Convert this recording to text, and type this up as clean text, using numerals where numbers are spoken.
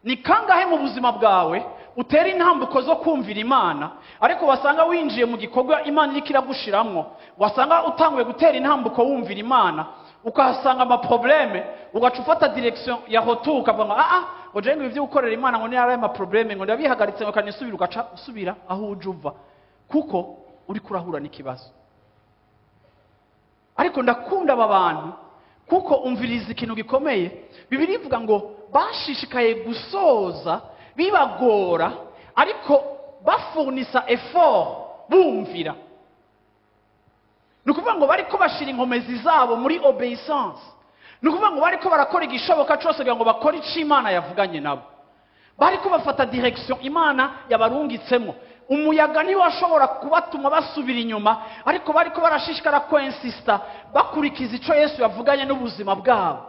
ni kangahe mu buzima bwawe utera intambuko zo kumvira Imana ariko wasanga winjiye mu gikorwa Imana iriko iragushiramwo, wasanga utanguye gutera intambuko wumvira Imana ukahasanga amaprobleme, ugaca ufata direction ya hotu ukavuga ngo ngo je ngo ivyo gukorera Imana ngo niyaraye amaprobleme ngo ndabihagaritse ngo kanisubira, ugaca usubira aho uje uva kuko uri kurahura n'ikibazo. Ariko ndakunda aba bantu kuko umviriza ikintu gikomeye. Bibiliya ivuga ngo bashishikaye gusoza bibagora ariko bafunisa effort bumvira. Nukuvuga ngo bariko bashira inkomezi zabo muri obeissance. Nukuvuga ngo bariko barakora igishoboka cyose kugira ngo bakore ico Imana yavuganye nabo. Bariko bafata direction Imana yabarungitsemo. Umuyaga niwo washobora kubatuma basubira inyuma, ariko bariko barashishikara ko insista bakurikiza ico Yesu yavuganye n'ubuzima bwabo.